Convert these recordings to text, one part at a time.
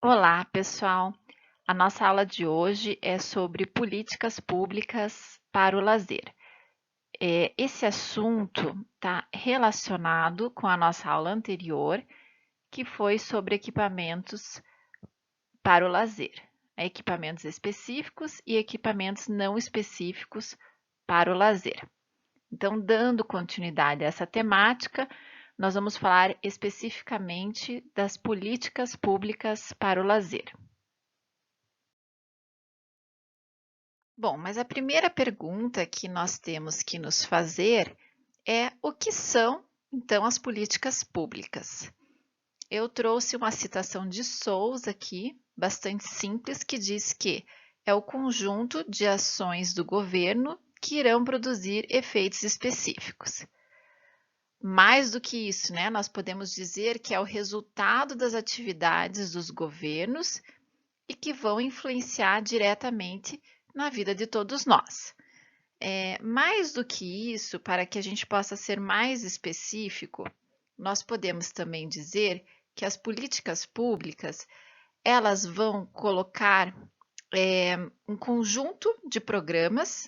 Olá, pessoal! A nossa aula de hoje é sobre políticas públicas para o lazer. Esse assunto está relacionado com a nossa aula anterior, que foi sobre equipamentos para o lazer, equipamentos específicos e equipamentos não específicos para o lazer. Então, dando continuidade a essa temática, nós vamos falar especificamente das políticas públicas para o lazer. Bom, mas a primeira pergunta que nós temos que nos fazer é o que são, então, as políticas públicas? Eu trouxe uma citação de Souza aqui, bastante simples, que diz que é o conjunto de ações do governo que irão produzir efeitos específicos. Mais do que isso, né, nós podemos dizer que é o resultado das atividades dos governos e que vão influenciar diretamente na vida de todos nós. Mais do que isso, para que a gente possa ser mais específico, nós podemos também dizer que as políticas públicas elas vão colocar um conjunto de programas,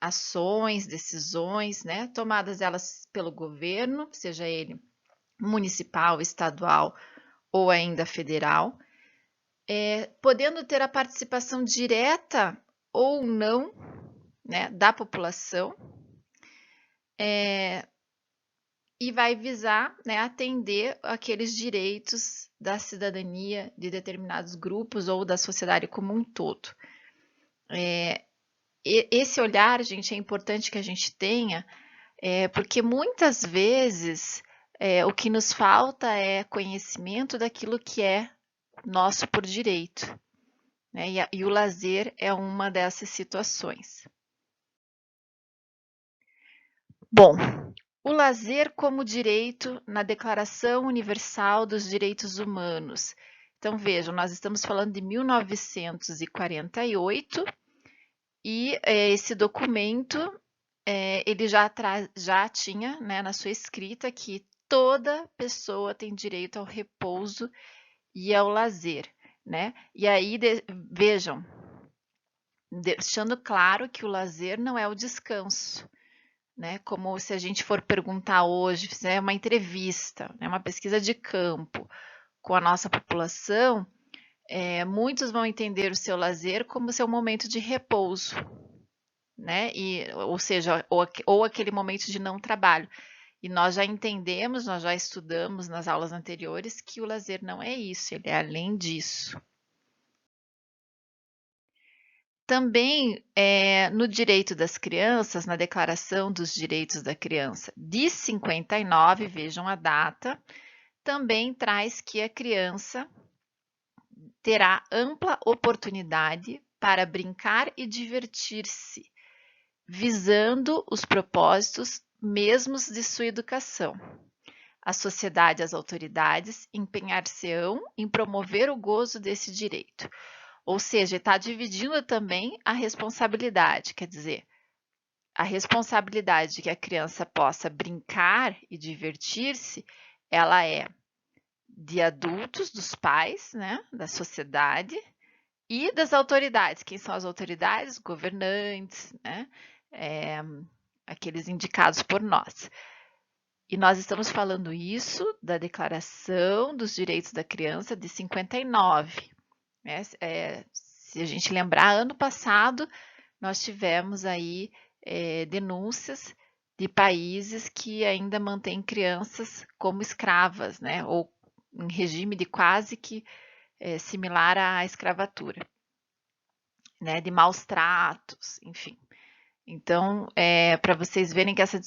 ações, decisões, né, tomadas elas pelo governo, seja ele municipal, estadual ou ainda federal, podendo ter a participação direta ou não, né, da população, e vai visar, né, atender aqueles direitos da cidadania de determinados grupos ou da sociedade como um todo. Esse olhar, gente, é importante que a gente tenha, porque muitas vezes o que nos falta é conhecimento daquilo que é nosso por direito, né? E o lazer é uma dessas situações. Bom, o lazer como direito na Declaração Universal dos Direitos Humanos. Então, vejam, nós estamos falando de 1948 e esse documento ele já tinha, né, na sua escrita que toda pessoa tem direito ao repouso e ao lazer, né? E aí, vejam, deixando claro que o lazer não é o descanso, né? Como se a gente for perguntar hoje, fizer uma entrevista, né, uma pesquisa de campo com a nossa população, muitos vão entender o seu lazer como seu momento de repouso, né? Ou seja, ou aquele momento de não trabalho. E nós já entendemos, nós já estudamos nas aulas anteriores que o lazer não é isso, ele é além disso. Também no direito das crianças, na Declaração dos Direitos da Criança de 59, vejam a data, também traz que a criança terá ampla oportunidade para brincar e divertir-se, visando os propósitos mesmos de sua educação. A sociedade e as autoridades empenhar-se-ão em promover o gozo desse direito. Ou seja, está dividindo também a responsabilidade, quer dizer, a responsabilidade de que a criança possa brincar e divertir-se, ela é de adultos, dos pais, né, da sociedade e das autoridades. Quem são as autoridades? Governantes, né, aqueles indicados por nós. E nós estamos falando isso da Declaração dos Direitos da Criança de 59. Né? Se a gente lembrar, ano passado nós tivemos aí denúncias de países que ainda mantêm crianças como escravas, né? Ou em regime de quase que similar à escravatura, né? De maus tratos, enfim. Então, para vocês verem que esse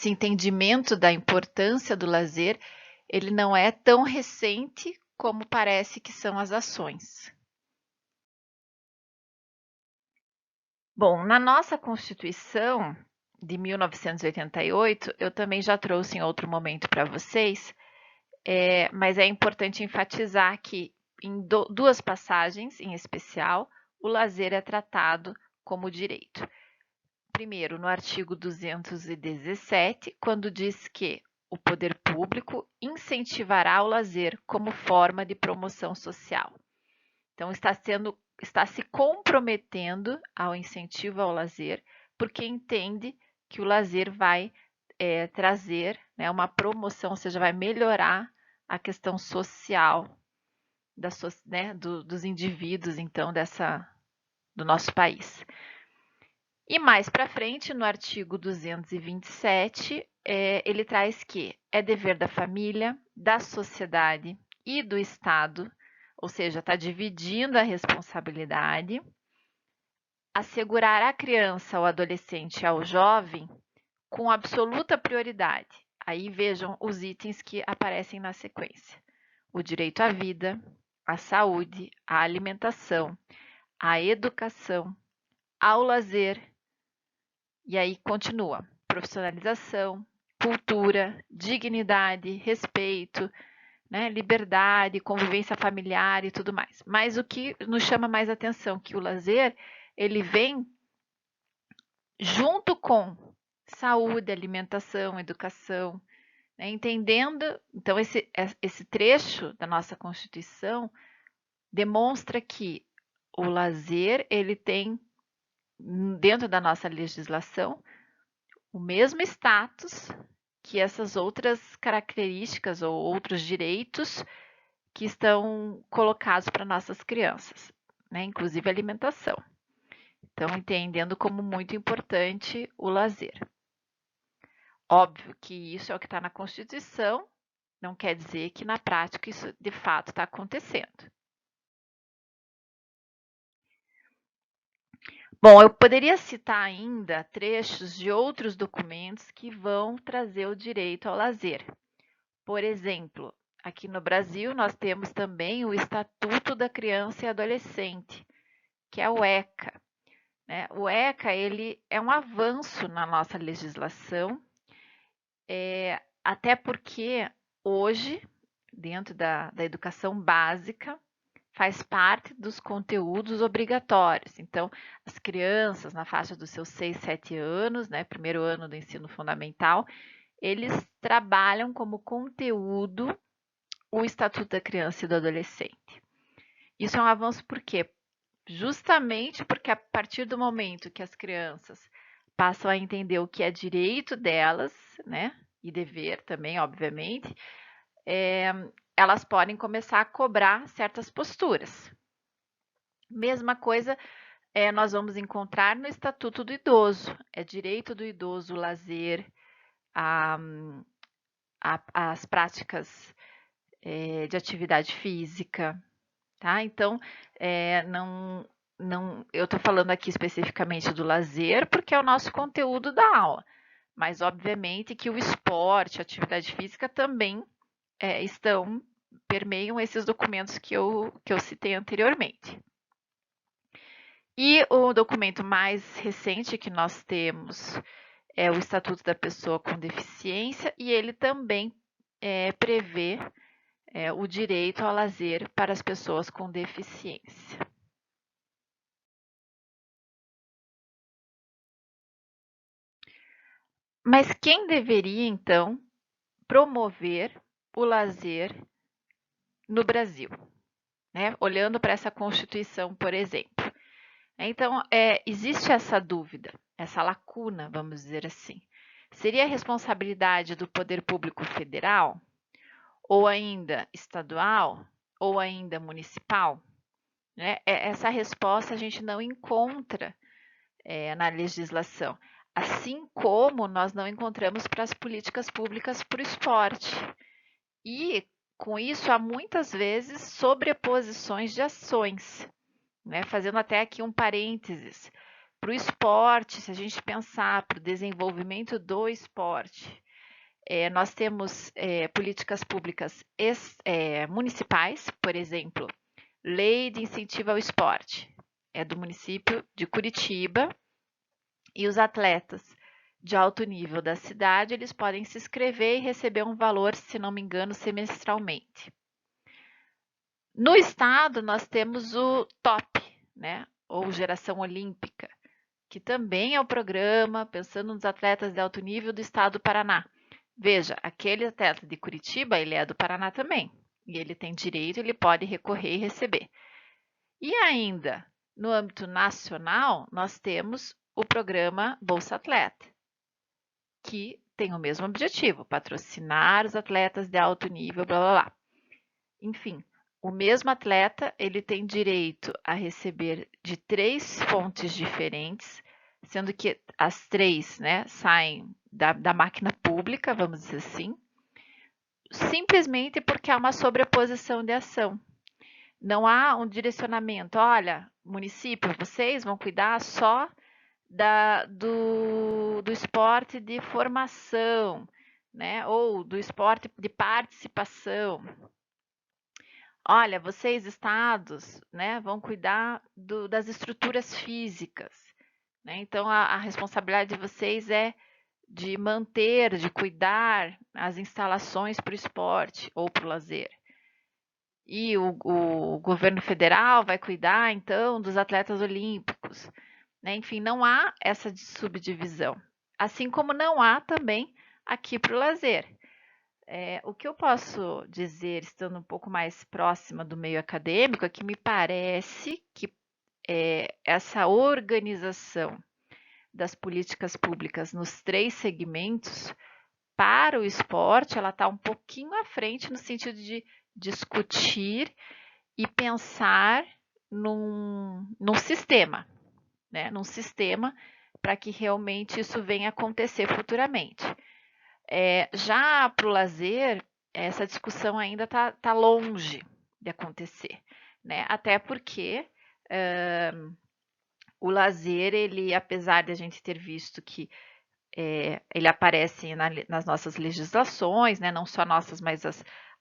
entendimento da importância do lazer, ele não é tão recente como parece que são as ações. Bom, na nossa Constituição de 1988, eu também já trouxe em outro momento para vocês, mas é importante enfatizar que em duas passagens em especial, o lazer é tratado como direito. Primeiro, no artigo 217, quando diz que o poder público incentivará o lazer como forma de promoção social. Então, está se comprometendo ao incentivo ao lazer, porque entende que o lazer vai trazer, né, uma promoção, ou seja, vai melhorar a questão social dos indivíduos, então, do nosso país. E mais para frente, no artigo 227, ele traz que é dever da família, da sociedade e do Estado, ou seja, está dividindo a responsabilidade, assegurar à criança, ao adolescente e ao jovem com absoluta prioridade. Aí vejam os itens que aparecem na sequência: o direito à vida, à saúde, à alimentação, à educação, ao lazer. E aí continua: profissionalização, cultura, dignidade, respeito, né, liberdade, convivência familiar e tudo mais. Mas o que nos chama mais atenção que o lazer, ele vem junto com saúde, alimentação, educação, né, entendendo, então esse trecho da nossa Constituição demonstra que o lazer, ele tem dentro da nossa legislação o mesmo status que essas outras características ou outros direitos que estão colocados para nossas crianças, né? Inclusive a alimentação. Então, entendendo como muito importante o lazer. Óbvio que isso é o que está na Constituição, não quer dizer que na prática isso de fato está acontecendo. Bom, eu poderia citar ainda trechos de outros documentos que vão trazer o direito ao lazer. Por exemplo, aqui no Brasil nós temos também o Estatuto da Criança e Adolescente, que é o ECA. Né? O ECA ele é um avanço na nossa legislação, até porque hoje, dentro da educação básica, faz parte dos conteúdos obrigatórios. Então, as crianças na faixa dos seus 6, 7 anos, né, primeiro ano do ensino fundamental, eles trabalham como conteúdo o Estatuto da Criança e do Adolescente. Isso é um avanço por quê? Justamente porque a partir do momento que as crianças passam a entender o que é direito delas, né, e dever também, obviamente, elas podem começar a cobrar certas posturas. Mesma coisa nós vamos encontrar no Estatuto do Idoso. É direito do idoso o lazer, as práticas de atividade física, tá? Então, eu estou falando aqui especificamente do lazer, porque é o nosso conteúdo da aula. Mas, obviamente, que o esporte, a atividade física também permeiam esses documentos que eu citei anteriormente. E o documento mais recente que nós temos é o Estatuto da Pessoa com Deficiência, e ele também prevê o direito ao lazer para as pessoas com deficiência. Mas quem deveria, então, promover o lazer no Brasil? Né? Olhando para essa Constituição, por exemplo. Então, existe essa dúvida, essa lacuna, vamos dizer assim. Seria a responsabilidade do poder público federal, ou ainda estadual, ou ainda municipal? Né? Essa resposta a gente não encontra na legislação, assim como nós não encontramos para as políticas públicas para o esporte. E, com isso, há muitas vezes sobreposições de ações. Né? Fazendo até aqui um parênteses, para o esporte, se a gente pensar para o desenvolvimento do esporte, nós temos políticas públicas municipais, por exemplo, Lei de Incentivo ao Esporte, é do município de Curitiba, e os atletas de alto nível da cidade, eles podem se inscrever e receber um valor, se não me engano, semestralmente. No estado, nós temos o TOP, né, ou Geração Olímpica, que também é o programa, pensando nos atletas de alto nível do estado do Paraná, Veja, aquele atleta de Curitiba, ele é do Paraná também. E ele tem direito, ele pode recorrer e receber. E ainda, no âmbito nacional, nós temos o programa Bolsa Atleta, que tem o mesmo objetivo, patrocinar os atletas de alto nível, blá blá blá. Enfim, o mesmo atleta, ele tem direito a receber de 3 fontes diferentes, sendo que as 3, né, saem da máquina pública, vamos dizer assim, simplesmente porque há uma sobreposição de ação. Não há um direcionamento. Olha, município, vocês vão cuidar só do esporte de formação, né? Ou do esporte de participação. Olha, vocês, estados, né, vão cuidar das estruturas físicas. Né? Então, a responsabilidade de vocês é de manter, de cuidar as instalações para o esporte ou para o lazer. E o governo federal vai cuidar, então, dos atletas olímpicos. Né? Enfim, não há essa subdivisão. Assim como não há também aqui para o lazer. O que eu posso dizer, estando um pouco mais próxima do meio acadêmico, é que me parece que essa organização das políticas públicas nos 3 segmentos para o esporte, ela está um pouquinho à frente no sentido de discutir e pensar num sistema, né? Num sistema para que realmente isso venha acontecer futuramente. Já para o lazer, essa discussão ainda está longe de acontecer, né? Até porque o lazer, ele, apesar de a gente ter visto que ele aparece nas nossas legislações, né? Não só nossas, mas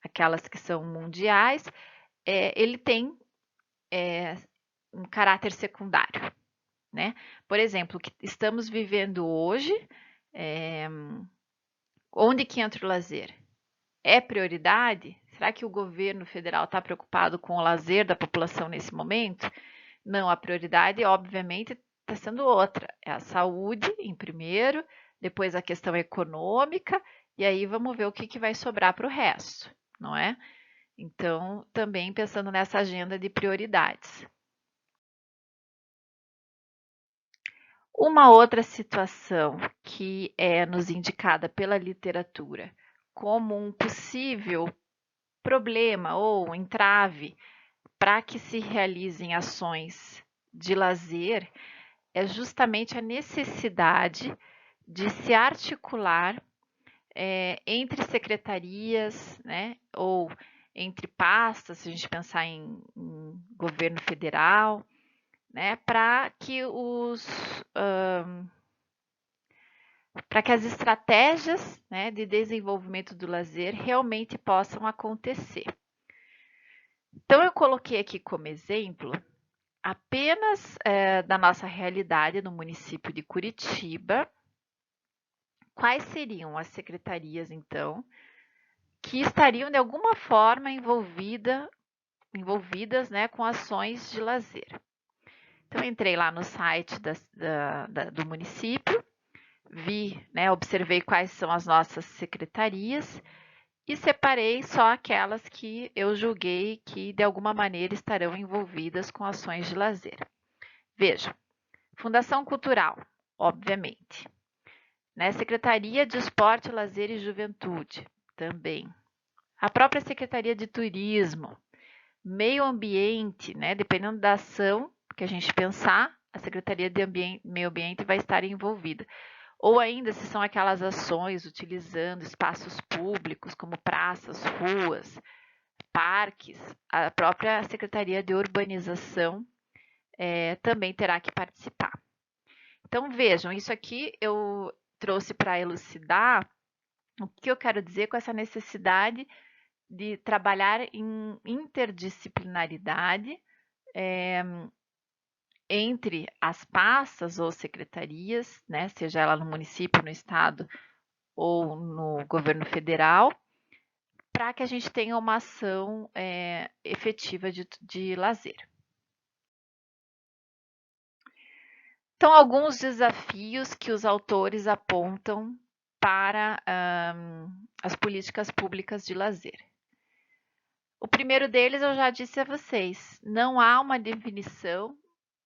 aquelas que são mundiais, ele tem um caráter secundário, né? Por exemplo, o que estamos vivendo hoje, onde que entra o lazer? É prioridade? Será que o governo federal está preocupado com o lazer da população nesse momento? Não, a prioridade, obviamente, está sendo outra. É a saúde em primeiro, depois a questão econômica, e aí vamos ver o que vai sobrar para o resto, não é? Então, também pensando nessa agenda de prioridades. Uma outra situação que é nos indicada pela literatura como um possível problema ou entrave para que se realizem ações de lazer é justamente a necessidade de se articular entre secretarias, né, ou entre pastas, se a gente pensar em governo federal, né, para que para que as estratégias, né, de desenvolvimento do lazer realmente possam acontecer. Então, eu coloquei aqui como exemplo apenas da nossa realidade no município de Curitiba. Quais seriam as secretarias, então, que estariam de alguma forma envolvidas, né, com ações de lazer? Então, entrei lá no site do município, vi, né, observei quais são as nossas secretarias e separei só aquelas que eu julguei que de alguma maneira estarão envolvidas com ações de lazer. Veja, Fundação Cultural, obviamente. Né? Secretaria de Esporte, Lazer e Juventude, também. A própria Secretaria de Turismo, Meio Ambiente, né? Dependendo da ação que a gente pensar, a Secretaria de Meio Ambiente vai estar envolvida. Ou ainda, se são aquelas ações utilizando espaços públicos, como praças, ruas, parques, a própria Secretaria de Urbanização também terá que participar. Então, vejam, isso aqui eu trouxe para elucidar o que eu quero dizer com essa necessidade de trabalhar em interdisciplinaridade entre as pastas ou secretarias, né, seja ela no município, no estado ou no governo federal, para que a gente tenha uma ação efetiva de lazer. Então, alguns desafios que os autores apontam para as políticas públicas de lazer. O primeiro deles eu já disse a vocês, não há uma definição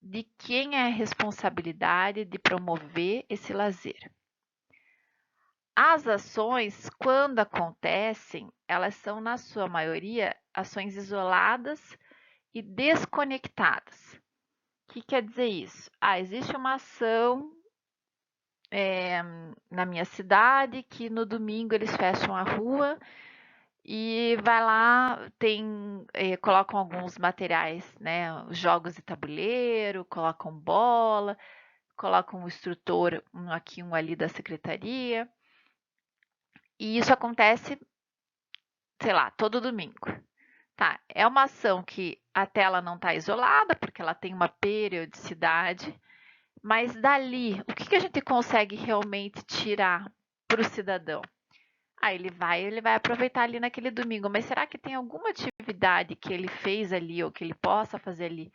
de quem é a responsabilidade de promover esse lazer. As ações, quando acontecem, elas são, na sua maioria, ações isoladas e desconectadas. O que quer dizer isso? Existe uma ação na minha cidade que no domingo eles fecham a rua e vai lá, colocam alguns materiais, né? Jogos de tabuleiro, colocam bola, colocam um instrutor, um aqui, um ali da secretaria. E isso acontece, sei lá, todo domingo. Tá, é uma ação que a tela não está isolada, porque ela tem uma periodicidade, mas dali, o que a gente consegue realmente tirar para o cidadão? Ele vai aproveitar ali naquele domingo, mas será que tem alguma atividade que ele fez ali ou que ele possa fazer ali,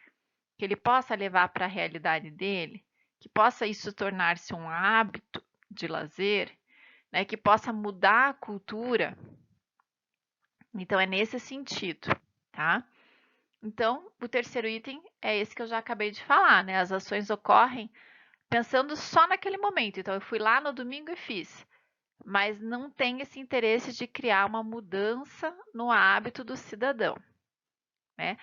que ele possa levar para a realidade dele, que possa isso tornar-se um hábito de lazer, né, que possa mudar a cultura? Então é nesse sentido, tá? Então, o terceiro item é esse que eu já acabei de falar, né? As ações ocorrem pensando só naquele momento. Então, eu fui lá no domingo e fiz, mas não tem esse interesse de criar uma mudança no hábito do cidadão, né?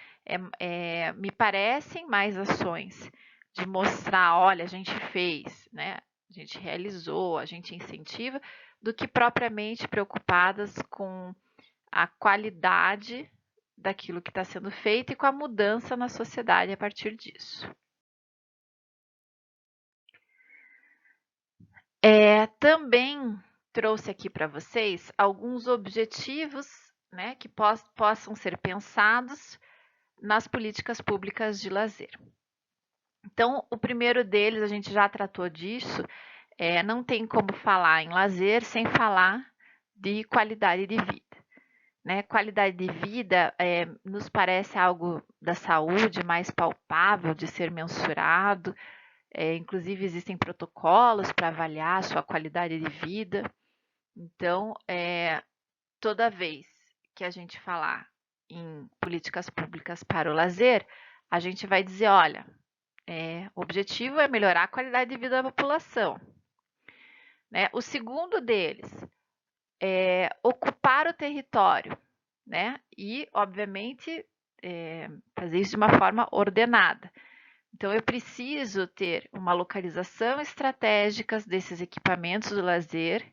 Me parecem mais ações de mostrar, olha, a gente fez, né? A gente realizou, a gente incentiva, do que propriamente preocupadas com a qualidade daquilo que está sendo feito e com a mudança na sociedade a partir disso. Também trouxe aqui para vocês alguns objetivos, né, que possam ser pensados nas políticas públicas de lazer. Então, o primeiro deles, a gente já tratou disso, não tem como falar em lazer sem falar de qualidade de vida. Né? Qualidade de vida nos parece algo da saúde mais palpável de ser mensurado, inclusive existem protocolos para avaliar a sua qualidade de vida. Então, toda vez que a gente falar em políticas públicas para o lazer, a gente vai dizer, olha, o objetivo é melhorar a qualidade de vida da população. Né? O segundo deles é ocupar o território, né? E, obviamente, fazer isso de uma forma ordenada. Então, eu preciso ter uma localização estratégica desses equipamentos do lazer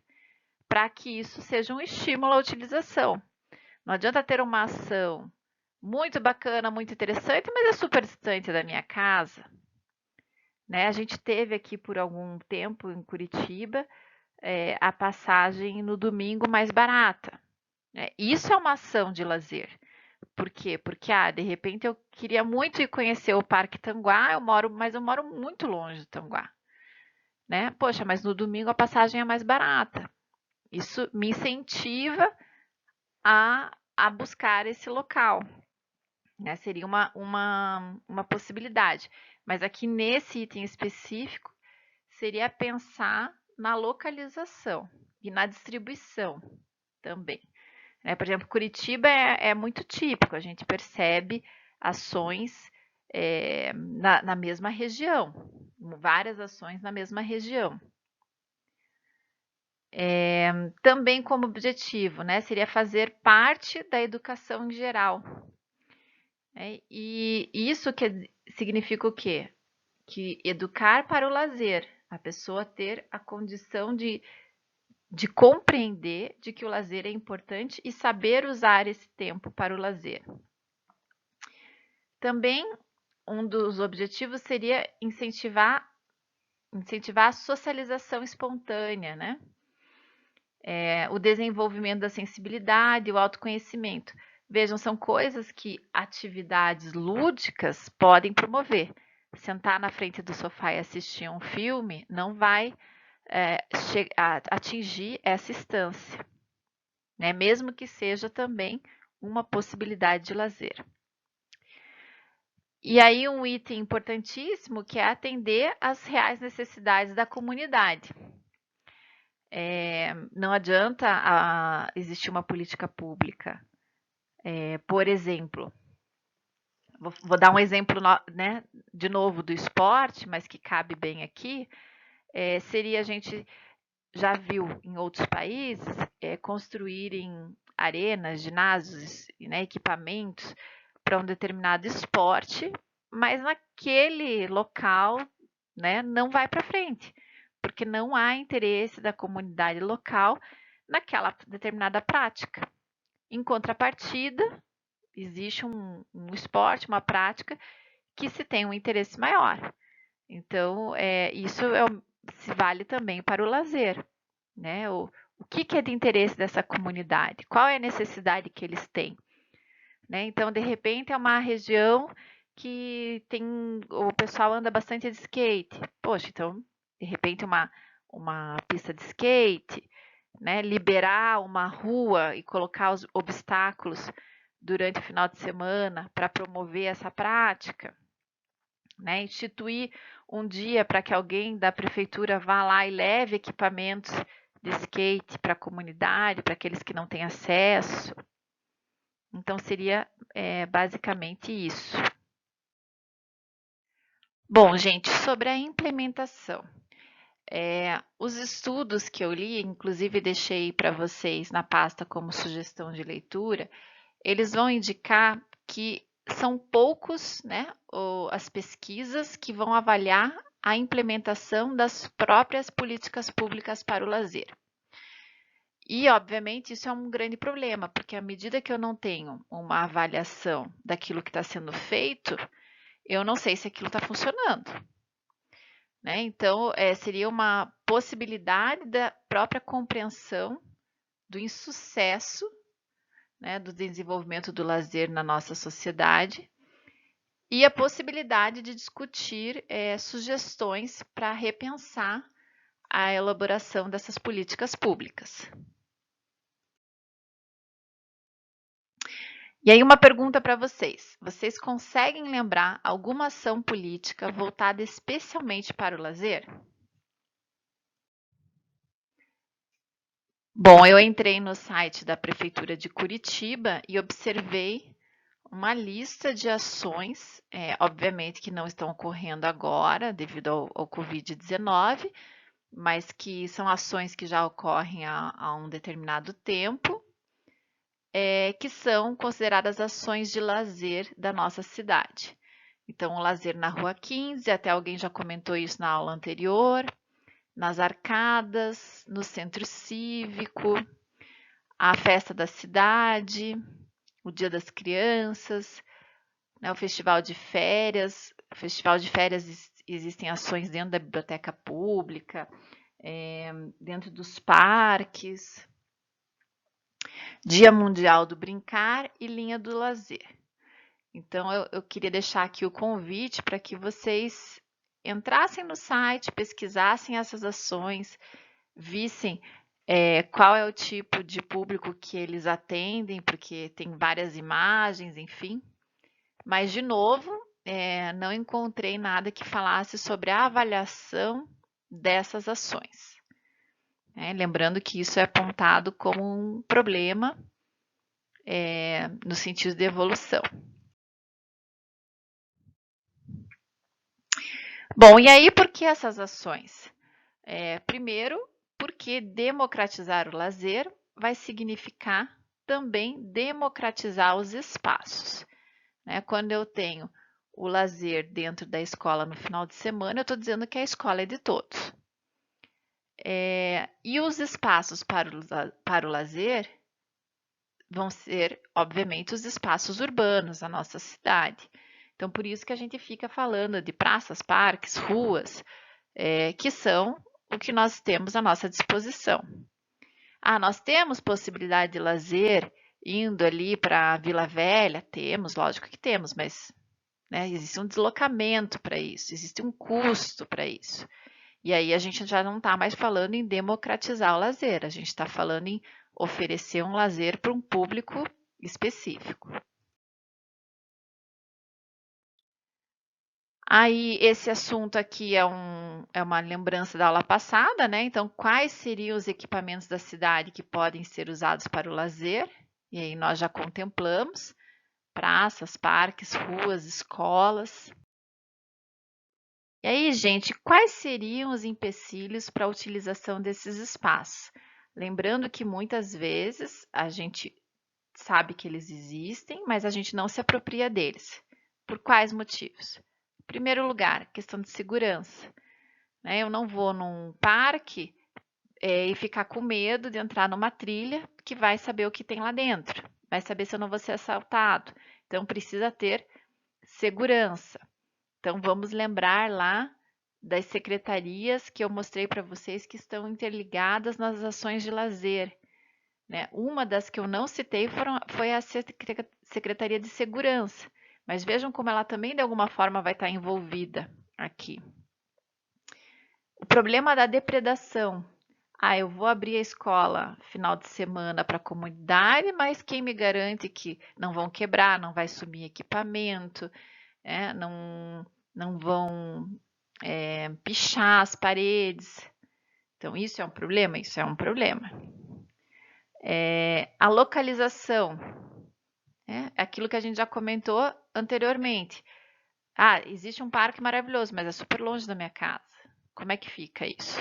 para que isso seja um estímulo à utilização. Não adianta ter uma ação muito bacana, muito interessante, mas é super distante da minha casa. Né? A gente teve aqui por algum tempo em Curitiba a passagem no domingo mais barata. Isso é uma ação de lazer. Por quê? Porque, de repente eu queria muito ir conhecer o Parque Tanguá, mas eu moro muito longe do Tanguá. Né? Poxa, mas no domingo a passagem é mais barata. Isso me incentiva a buscar esse local. Né? Seria uma possibilidade. Mas aqui nesse item específico, seria pensar na localização e na distribuição também. Por exemplo, Curitiba é muito típico, a gente percebe ações na mesma região, várias ações na mesma região. Também como objetivo, né, seria fazer parte da educação em geral. E isso significa o quê? Que educar para o lazer, a pessoa ter a condição de compreender de que o lazer é importante e saber usar esse tempo para o lazer. Também um dos objetivos seria incentivar a socialização espontânea, né? O desenvolvimento da sensibilidade, o autoconhecimento. Vejam, são coisas que atividades lúdicas podem promover. Sentar na frente do sofá e assistir um filme não vai atingir essa instância, né? Mesmo que seja também uma possibilidade de lazer. E aí um item importantíssimo que é atender às reais necessidades da comunidade. Não adianta existir uma política pública. Por exemplo, vou dar um exemplo, né, de novo do esporte, mas que cabe bem aqui, seria a gente já viu em outros países construírem arenas, ginásios, né, equipamentos para um determinado esporte, mas naquele local, né, não vai para frente, porque não há interesse da comunidade local naquela determinada prática. Em contrapartida, existe um esporte, uma prática que se tem um interesse maior. Então, isso se vale também para o lazer, né? O que é de interesse dessa comunidade? Qual é a necessidade que eles têm? Né? Então, de repente, é uma região que o pessoal anda bastante de skate. Poxa, então, de repente, uma pista de skate, né? Liberar uma rua e colocar os obstáculos durante o final de semana para promover essa prática, né? Instituir um dia para que alguém da prefeitura vá lá e leve equipamentos de skate para a comunidade, para aqueles que não têm acesso. Então, seria basicamente isso. Bom, gente, sobre a implementação. Os estudos que eu li, inclusive deixei para vocês na pasta como sugestão de leitura, eles vão indicar que são poucos, né, as pesquisas que vão avaliar a implementação das próprias políticas públicas para o lazer. E, obviamente, isso é um grande problema, porque à medida que eu não tenho uma avaliação daquilo que está sendo feito, eu não sei se aquilo está funcionando. Né? Então, seria uma possibilidade da própria compreensão do insucesso, né, do desenvolvimento do lazer na nossa sociedade e a possibilidade de discutir sugestões para repensar a elaboração dessas políticas públicas. E aí uma pergunta para vocês. Vocês conseguem lembrar alguma ação política voltada especialmente para o lazer? Bom, eu entrei no site da Prefeitura de Curitiba e observei uma lista de ações, obviamente que não estão ocorrendo agora devido ao Covid-19, mas que são ações que já ocorrem há um determinado tempo, que são consideradas ações de lazer da nossa cidade. Então, o lazer na Rua 15, até alguém já comentou isso na aula anterior, nas arcadas, no centro cívico, a festa da cidade, o Dia das Crianças, né, o Festival de Férias. O Festival de Férias existem ações dentro da biblioteca pública, dentro dos parques, Dia Mundial do Brincar e Linha do Lazer. Então, eu queria deixar aqui o convite para que vocês entrassem no site, pesquisassem essas ações, vissem qual é o tipo de público que eles atendem, porque tem várias imagens, enfim. Mas, de novo, não encontrei nada que falasse sobre a avaliação dessas ações. Lembrando que isso é apontado como um problema no sentido de evolução. Bom, e aí por que essas ações? Primeiro, porque democratizar o lazer vai significar também democratizar os espaços. Né? Quando eu tenho o lazer dentro da escola no final de semana, eu estou dizendo que a escola é de todos. E os espaços para o lazer vão ser, obviamente, os espaços urbanos da nossa cidade. Então, por isso que a gente fica falando de praças, parques, ruas, que são o que nós temos à nossa disposição. Nós temos possibilidade de lazer indo ali para a Vila Velha? Temos, lógico que temos, mas né, existe um deslocamento para isso, existe um custo para isso. E aí a gente já não está mais falando em democratizar o lazer, a gente está falando em oferecer um lazer para um público específico. Aí, esse assunto aqui é uma lembrança da aula passada, né? Então, quais seriam os equipamentos da cidade que podem ser usados para o lazer? E aí nós já contemplamos praças, parques, ruas, escolas. E aí, gente, quais seriam os empecilhos para a utilização desses espaços? Lembrando que muitas vezes a gente sabe que eles existem, mas a gente não se apropria deles. Por quais motivos? Em primeiro lugar, questão de segurança, né? Eu não vou num parque e ficar com medo de entrar numa trilha que vai saber o que tem lá dentro, vai saber se eu não vou ser assaltado. Então, precisa ter segurança. Então, vamos lembrar lá das secretarias que eu mostrei para vocês que estão interligadas nas ações de lazer, né? Uma das que eu não citei foi a Secretaria de Segurança, mas vejam como ela também de alguma forma vai estar envolvida aqui. O problema da depredação. Eu vou abrir a escola final de semana para a comunidade, mas quem me garante que não vão quebrar, não vai sumir equipamento, não vão pichar as paredes. Então, isso é um problema? Isso é um problema. A localização, aquilo que a gente já comentou anteriormente. Existe um parque maravilhoso, mas é super longe da minha casa. Como é que fica isso?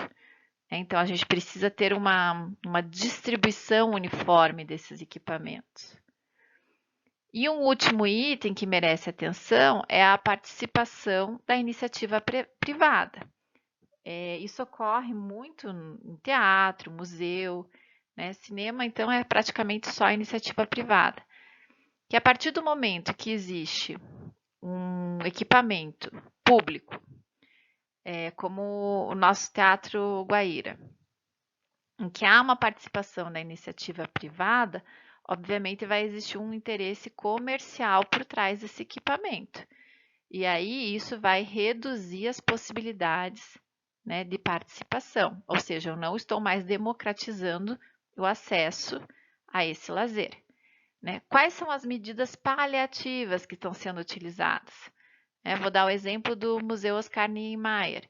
Então, a gente precisa ter uma distribuição uniforme desses equipamentos. E um último item que merece atenção é a participação da iniciativa privada. Isso ocorre muito em teatro, museu, né? Cinema, então, é praticamente só iniciativa privada. Que a partir do momento que existe um equipamento público, como o nosso Teatro Guaíra, em que há uma participação da iniciativa privada, obviamente vai existir um interesse comercial por trás desse equipamento. E aí isso vai reduzir as possibilidades, né, de participação, ou seja, eu não estou mais democratizando o acesso a esse lazer. Né? Quais são as medidas paliativas que estão sendo utilizadas? Vou dar o exemplo do Museu Oscar Niemeyer.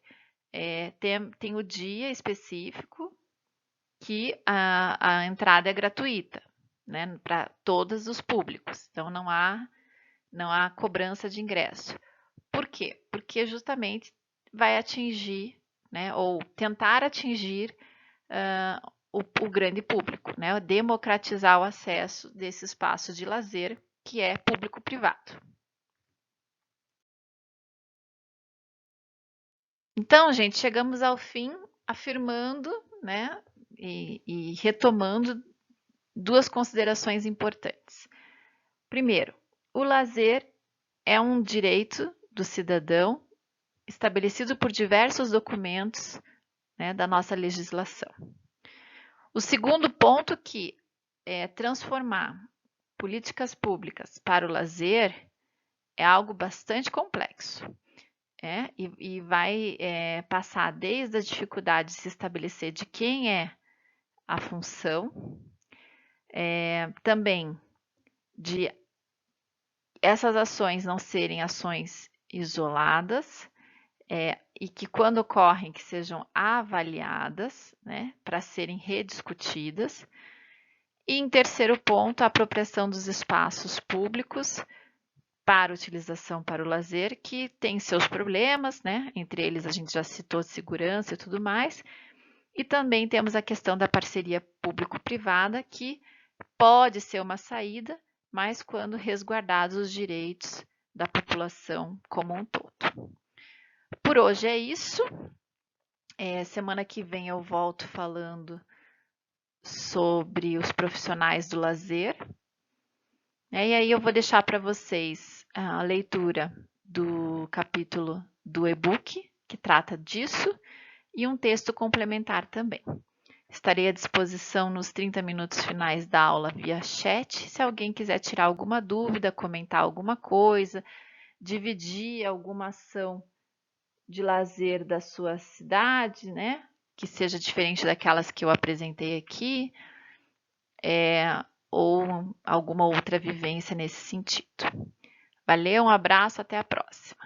Tem o dia específico que a entrada é gratuita, né, para todos os públicos. Então, não há cobrança de ingresso. Por quê? Porque justamente vai atingir, né, ou tentar atingir o grande público, né, democratizar o acesso desse espaço de lazer que é público-privado. Então, gente, chegamos ao fim afirmando, né, e retomando duas considerações importantes. Primeiro, o lazer é um direito do cidadão estabelecido por diversos documentos, né, da nossa legislação. O segundo ponto que é transformar políticas públicas para o lazer é algo bastante complexo. E vai passar desde a dificuldade de se estabelecer de quem é a função, também de essas ações não serem ações isoladas, e que quando ocorrem que sejam avaliadas, né, para serem rediscutidas. E em terceiro ponto, a apropriação dos espaços públicos para utilização para o lazer, que tem seus problemas, né? Entre eles a gente já citou segurança e tudo mais. E também temos a questão da parceria público-privada, que pode ser uma saída, mas quando resguardados os direitos da população como um todo. Por hoje é isso. Semana que vem eu volto falando sobre os profissionais do lazer. E aí eu vou deixar para vocês a leitura do capítulo do e-book, que trata disso, e um texto complementar também. Estarei à disposição nos 30 minutos finais da aula via chat, se alguém quiser tirar alguma dúvida, comentar alguma coisa, dividir alguma ação de lazer da sua cidade, né? Que seja diferente daquelas que eu apresentei aqui, ou alguma outra vivência nesse sentido. Valeu, um abraço, até a próxima.